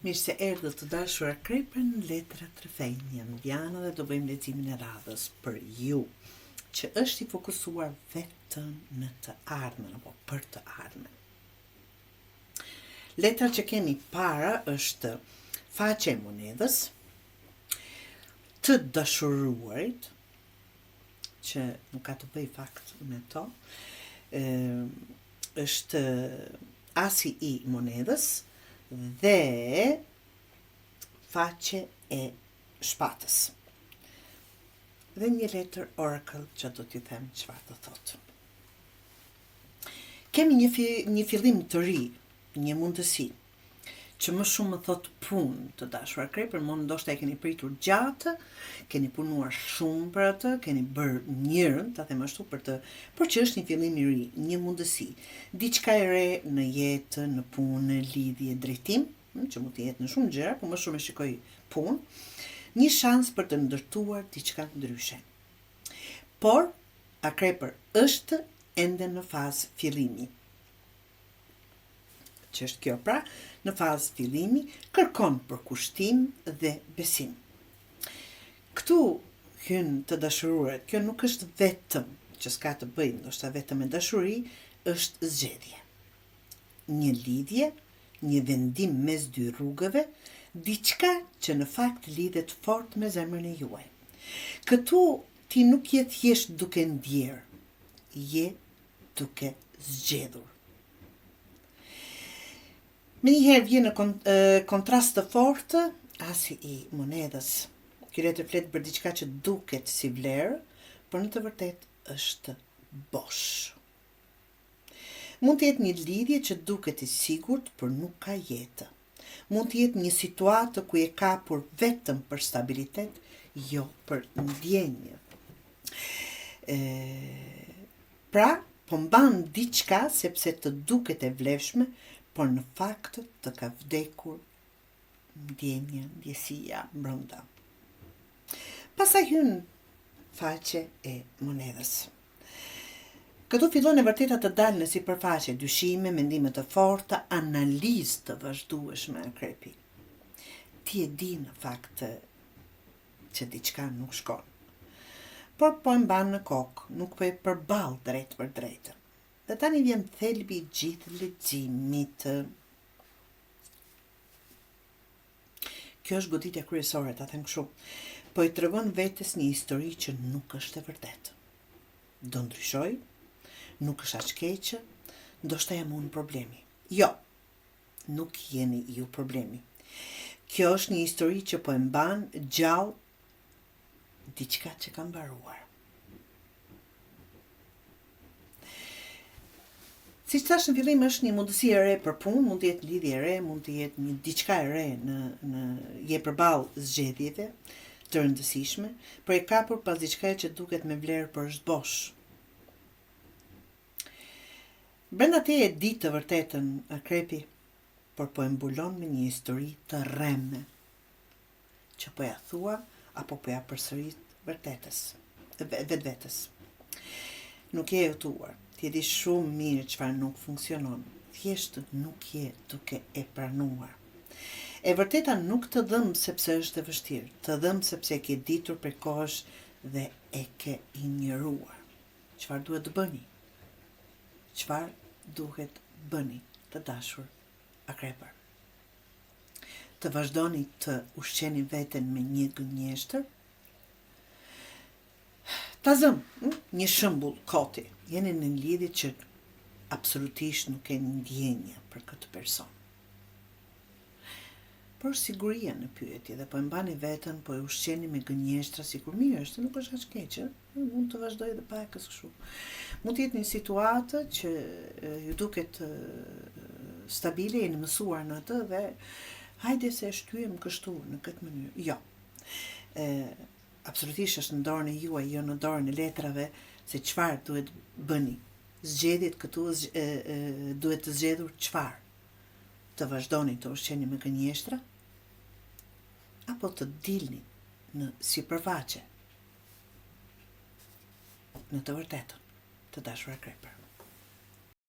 Mirë se erdhët të dashur Krejper në Letra Trefejnë. Jam Diana dhe do bëjmë leximin e radhës për ju, që është i fokusuar vetëm në të ardhmen apo për të ardhmen. Letra që keni para është faqe e monedhës, të dashuruarit, që nuk ka të bëj fakt me to, është asi i monedhës dhe faqe e shpatës. Dhe një letër oracle që do t'ju them çfarë do thotë. Kemi një fillim të ri, një mundësi, që më shumë më thot punë të dashur Krejper, më ndoshta e keni pritur gjatë, keni punuar shumë për atë, keni bërë njërën, ta them ashtu por që është një fillim i ri, një mundësi, diçka e re në jetë, në punë, lidhje, drejtim, që mund të jetë në shumë gjëra, por më shumë e shikoj punë, një shans për të ndërtuar diçka ndryshe. Por Krejper është ende në fazë fillimi. Që është kjo pra, në fazë fillimi, kërkon përkushtim dhe besim. Këtu hyn të dashuruarit, kjo nuk është vetëm që s'ka të bëjë ndoshta vetëm me dashuri, është zgjedhje. Një lidhje, një vendim mes dy rrugëve, diçka që në fakt lidhet fort me zemrën e juaj. Këtu ti nuk je thjesht duke ndjer, je duke zgjedhur. Me njëherë vjen në kontrast të fortë asi i monedhës. Ky letër flet për diçka që duket si vlerë, por në të vërtetë është bosh. Mund të jetë një lidhje që duket i sigurt, por nuk ka jetë. Mund të jetë një situatë ku je kapur vetëm për stabilitet, jo për ndjenjë. Pra, po mban diçka sepse të duket e vlefshme, por në fakt të ka vdekur ndjenja, ndjesia brenda. Pastaj hyn faqe e monedhës. Këtu fillon e vërteta të dalë në sipërfaqe dyshime, mendime të forta, analizë të vazhdueshme Krepi. Ti e di në fakt që diçka nuk shkon, por po e mban në kokë, nuk po e përball drejt për drejtë. Dhe tani vjen thelbi i gjithë leximit. Kjo është goditja kryesore, ta them kështu. Po i tregon vetes një histori që nuk është e vërtetë. Do ndryshoj, nuk është aq keqe, ndoshta jam unë problemi. Jo, nuk jeni ju problemi. Kjo është një histori që po e mban gjallë diçka që ka mbaruar. Si që thash në fillim, është një mundësi e re për punë, mund të jetë lidhje e re, mund të jetë një diçka e re je përballë zgjedhjeve të rëndësishme, por e kapur pas diçka që duket me vlerë por është bosh. Brenda te e di të vërtetën Krepi, por po e mbulon me një histori të rreme, që po ja thua apo po ja përsërit vetvetes. Nuk je e tuar. Ti e di shumë mirë çfarë nuk funksionon, thjesht nuk je duke e pranuar. E vërteta nuk të dhëm sepse është e vështirë, të dhëm sepse e ke ditur për kohësh dhe e ke injoruar. Çfarë duhet të bëni? Çfarë duhet bëni, të dashur Krejper? Të vazhdoni të ushqeni veten me një gënjeshtër? Ta zëm, një shembull koti. Jeni në një lidhje që absolutisht nuk keni ndjenja për këtë person. Por siguria në pyetje dhe po e mbani veten, po e ushqeni me gënjeshtra, sikur mirë është, nuk është aq keq, mund të vazhdoj edhe pakës kështu. Mund të jetë një situatë që ju duket stabile, jeni mësuar në atë dhe hajde se e shtyjem kështu në këtë mënyrë. Jo. Absolutisht është në dorën e juaj, jo në dorën e letrave, se çfarë duhet bëni. Zgjedhjet këtu duhet të zgjedhur çfarë? Të vazhdoni të ushqeni me gënjeshtra apo të dilni në sipërfaqe në të vërtetën, të dashur Krejper.